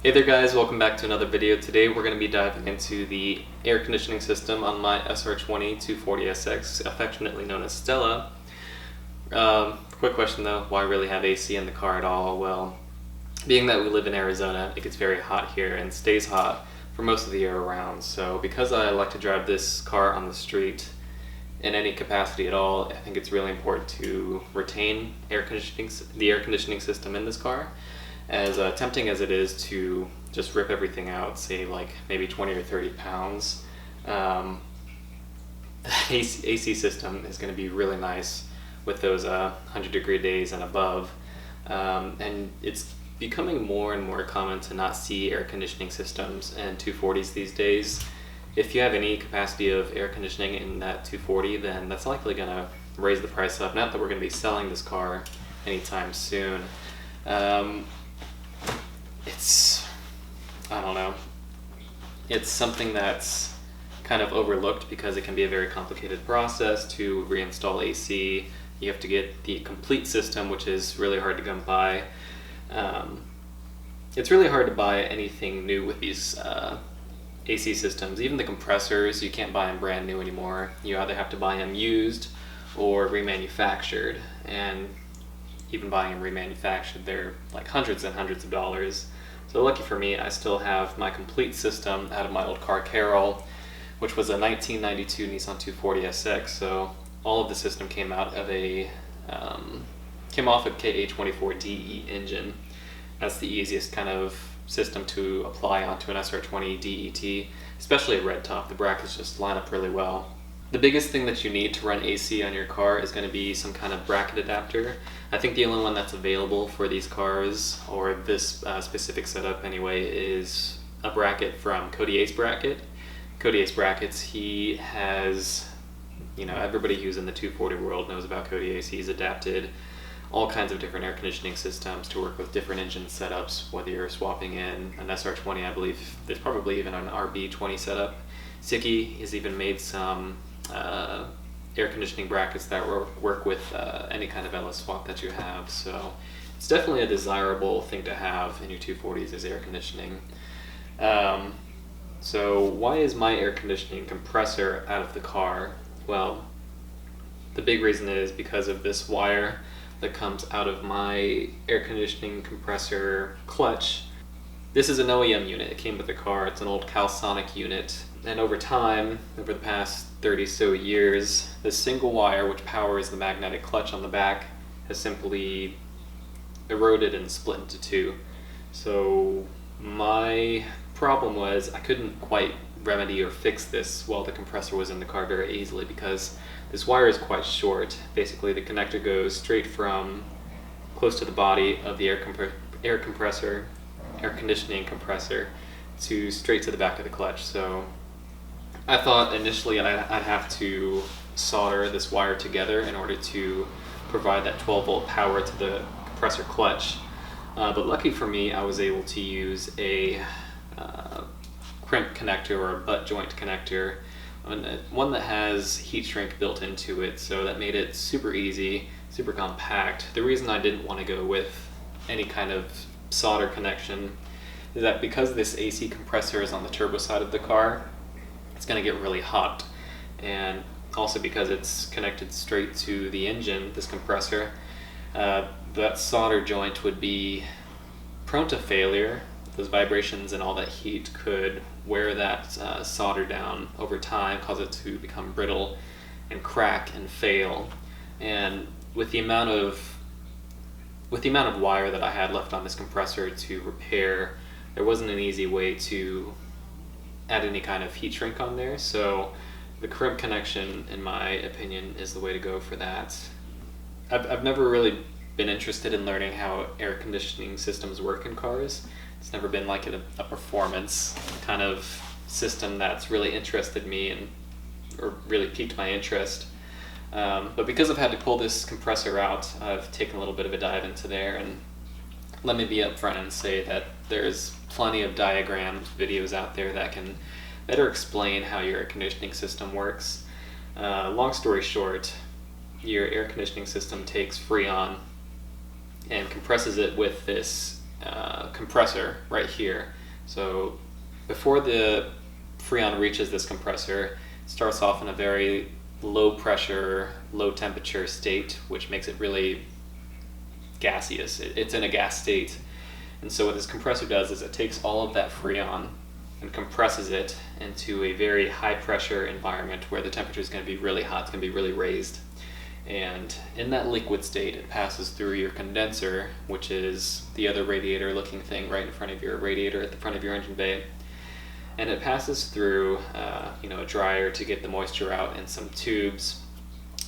Hey there guys, welcome back to another video. Today we're going to be diving into the air conditioning system on my SR20 240SX, affectionately known as Stella. Quick question though, why really have AC in the car at all? Well, being that we live in Arizona, it gets very hot here and stays hot for most of the year around. So because I like to drive this car on the street in any capacity at all, I think it's really important to retain the air conditioning system in this car. As tempting as it is to just rip everything out, say like maybe 20 or 30 pounds, the AC system is going to be really nice with those 100-degree days and above. And it's becoming more and more common to not see air conditioning systems in 240s these days. If you have any capacity of air conditioning in that 240, then that's likely going to raise the price up. Not that we're going to be selling this car anytime soon. I don't know, it's something that's kind of overlooked because it can be a very complicated process to reinstall AC. You have to get the complete system, which is really hard to come by. It's really hard to buy anything new with these AC systems. Even the compressors, you can't buy them brand new anymore. You either have to buy them used or remanufactured, and even buying them remanufactured, they're like hundreds and hundreds of dollars. So lucky for me, I still have my complete system out of my old car Carol, which was a 1992 Nissan 240SX. So all of the system came out of came off a KA24DE engine. That's the easiest kind of system to apply onto an SR20 DET, especially a red top. The brackets just line up really well. The biggest thing that you need to run AC on your car is going to be some kind of bracket adapter. I think the only one that's available for these cars, or this specific setup anyway, is a bracket from Cody Ace Bracket. Cody Ace Brackets, he has, everybody who's in the 240 world knows about Cody Ace. He's adapted all kinds of different air conditioning systems to work with different engine setups, whether you're swapping in an SR20, I believe there's probably even an RB20 setup. Siki has even made some air conditioning brackets that work with any kind of LS swap that you have. So it's definitely a desirable thing to have in your 240s is air conditioning. So why is my air conditioning compressor out of the car? Well, the big reason is because of this wire that comes out of my air conditioning compressor clutch. This is an OEM unit. It came with the car. It's an old Calsonic unit. And over time, over the past 30 so years, this single wire which powers the magnetic clutch on the back has simply eroded and split into two. So my problem was I couldn't quite remedy or fix this while the compressor was in the car very easily because this wire is quite short. Basically the connector goes straight from close to the body of the air conditioning compressor to straight to the back of the clutch. So I thought initially I'd have to solder this wire together in order to provide that 12-volt power to the compressor clutch. But lucky for me, I was able to use a crimp connector or a butt joint connector, one that has heat shrink built into it, so that made it super easy, super compact. The reason I didn't want to go with any kind of solder connection is that because this AC compressor is on the turbo side of the car, it's going to get really hot, and also because it's connected straight to the engine, this compressor, that solder joint would be prone to failure. Those vibrations and all that heat could wear that solder down over time, cause it to become brittle and crack and fail. And with the amount of wire that I had left on this compressor to repair, there wasn't an easy way to add any kind of heat shrink on there. So the crimp connection, in my opinion, is the way to go for that. I've never really been interested in learning how air conditioning systems work in cars. It's never been like a performance kind of system that's really interested me or really piqued my interest. But because I've had to pull this compressor out, I've taken a little bit of a dive into there, and let me be upfront and say that there's plenty of diagrams, videos out there that can better explain how your air conditioning system works. Long story short, your air conditioning system takes Freon and compresses it with this compressor right here. So before the Freon reaches this compressor, it starts off in a very low pressure, low temperature state, which makes it really gaseous. It's in a gas state. And so what this compressor does is it takes all of that Freon and compresses it into a very high pressure environment where the temperature is going to be really hot, it's going to be really raised. And in that liquid state, it passes through your condenser, which is the other radiator looking thing right in front of your radiator at the front of your engine bay. And it passes through a dryer to get the moisture out in some tubes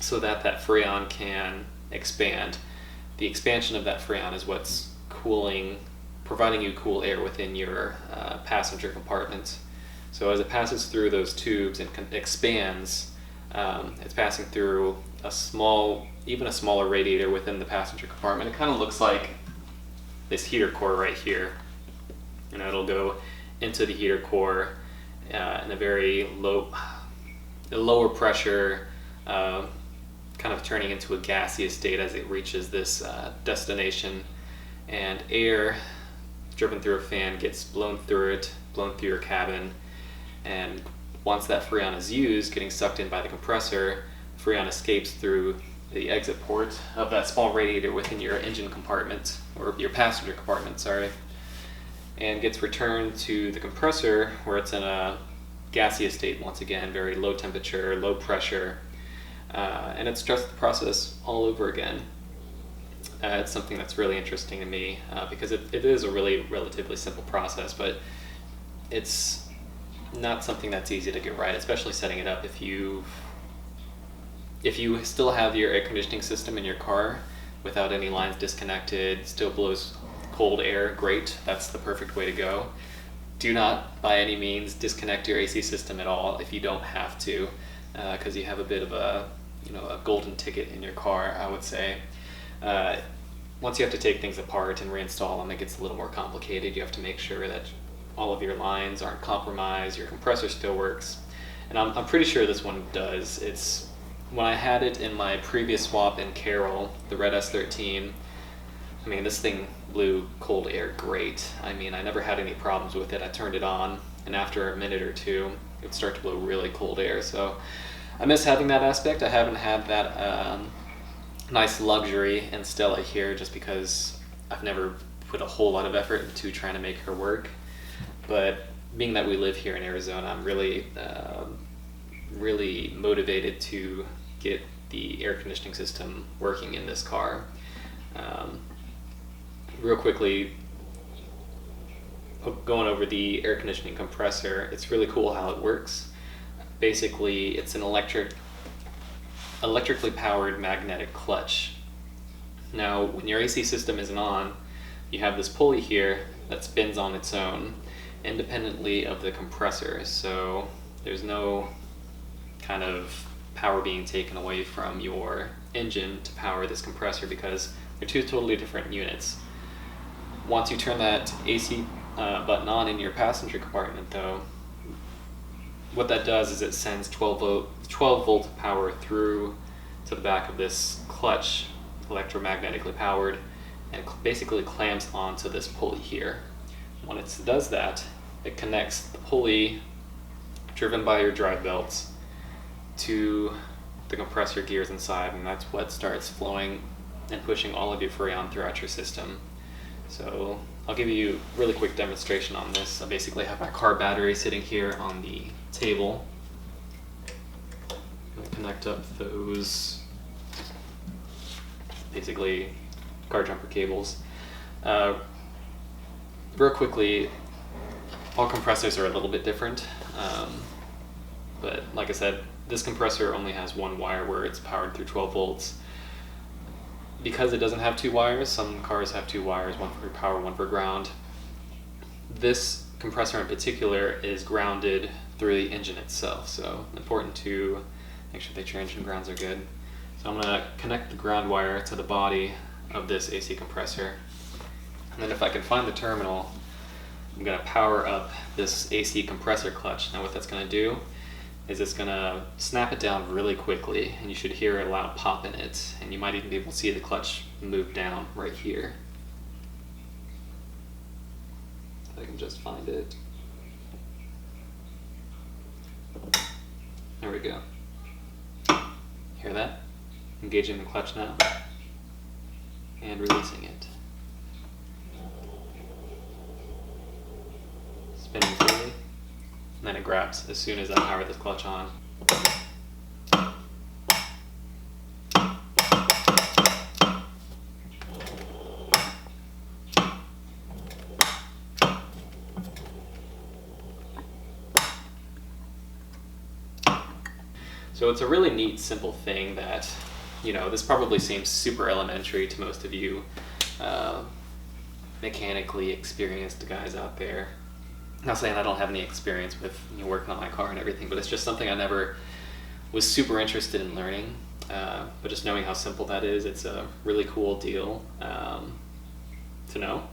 so that that Freon can expand. The expansion of that Freon is what's providing you cool air within your passenger compartment. So as it passes through those tubes and expands, it's passing through even a smaller radiator within the passenger compartment. It kind of looks like this heater core right here. And it'll go into the heater core in a very lower pressure, kind of turning into a gaseous state as it reaches this destination. And air driven through a fan gets blown through your cabin. And once that Freon is used, getting sucked in by the compressor, Freon escapes through the exit port of that small radiator within your engine compartment, or your passenger compartment, sorry, and gets returned to the compressor where it's in a gaseous state once again, very low temperature, low pressure, and it starts the process all over again. It's something that's really interesting to me because it is a really relatively simple process, but it's not something that's easy to get right, especially setting it up. If you still have your air conditioning system in your car without any lines disconnected, still blows cold air, great, that's the perfect way to go. Do not by any means disconnect your AC system at all if you don't have to, because you have a bit of a golden ticket in your car, I would say. Once you have to take things apart and reinstall them, it gets a little more complicated. You have to make sure that all of your lines aren't compromised, your compressor still works, and I'm pretty sure this one does. When I had it in my previous swap in Carroll, the Red S13, I mean, this thing blew cold air great. I mean, I never had any problems with it. I turned it on, and after a minute or two, it would start to blow really cold air. So I miss having that aspect. I haven't had that nice luxury in Stella here just because I've never put a whole lot of effort into trying to make her work. But being that we live here in Arizona, I'm really motivated to get the air conditioning system working in this car. Real quickly, going over the air conditioning compressor, it's really cool how it works. Basically, it's an electrically powered magnetic clutch. Now, when your AC system isn't on, you have this pulley here that spins on its own, independently of the compressor. So there's no kind of power being taken away from your engine to power this compressor because they're two totally different units. Once you turn that AC button on in your passenger compartment though, what that does is it sends 12 volt power through to the back of this clutch, electromagnetically powered, and basically clamps onto this pulley here. When it does that, it connects the pulley driven by your drive belts to the compressor gears inside, and that's what starts flowing and pushing all of your Freon throughout your system. So I'll give you a really quick demonstration on this. I basically have my car battery sitting here on the table. I'm going to connect up those basically car jumper cables. Real quickly, all compressors are a little bit different, but like I said, this compressor only has one wire where it's powered through 12 volts. Because it doesn't have two wires, some cars have two wires, one for power, one for ground. This compressor in particular is grounded through the engine itself, so important to make sure that your engine grounds are good. So I'm going to connect the ground wire to the body of this AC compressor, and then if I can find the terminal, I'm going to power up this AC compressor clutch. Now what that's going to do is it's going to snap it down really quickly, and you should hear a loud pop in it, and you might even be able to see the clutch move down right here. If I can just find it. There we go. Hear that? Engaging the clutch now. And releasing it. Spinning freely. And then it grabs as soon as I power this clutch on. So it's a really neat, simple thing that, you know, this probably seems super elementary to most of you mechanically experienced guys out there. I'm not saying I don't have any experience with, you know, working on my car and everything, but it's just something I never was super interested in learning. But just knowing how simple that is, it's a really cool deal to know.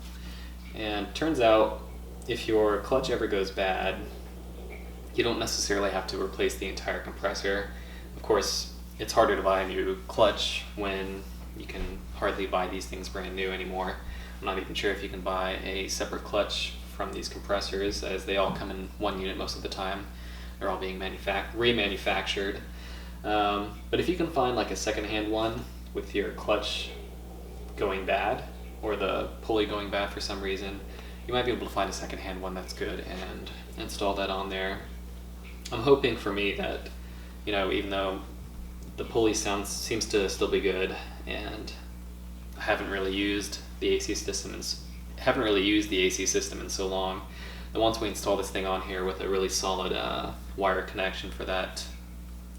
And turns out, if your clutch ever goes bad, you don't necessarily have to replace the entire compressor. Of course, it's harder to buy a new clutch when you can hardly buy these things brand new anymore. I'm not even sure if you can buy a separate clutch from these compressors, as they all come in one unit most of the time. They're all being remanufactured. But if you can find like a secondhand one with your clutch going bad, or the pulley going bad for some reason, you might be able to find a secondhand one that's good and install that on there. I'm hoping for me that, you know, even though the pulley seems to still be good, and I haven't really used the AC system in so long, that once we install this thing on here with a really solid wire connection for that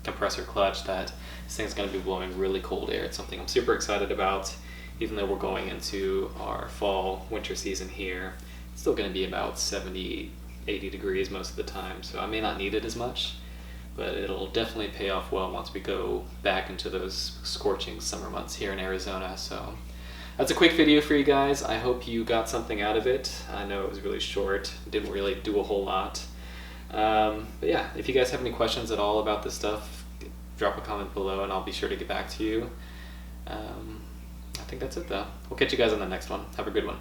compressor clutch, that this thing's going to be blowing really cold air. It's something I'm super excited about. Even though we're going into our fall winter season here, it's still going to be about 70, 80 degrees most of the time, so I may not need it as much, but it'll definitely pay off well once we go back into those scorching summer months here in Arizona. So that's a quick video for you guys. I hope you got something out of it. I know it was really short, didn't really do a whole lot. But yeah, if you guys have any questions at all about this stuff, drop a comment below and I'll be sure to get back to you. I think that's it though. We'll catch you guys on the next one. Have a good one.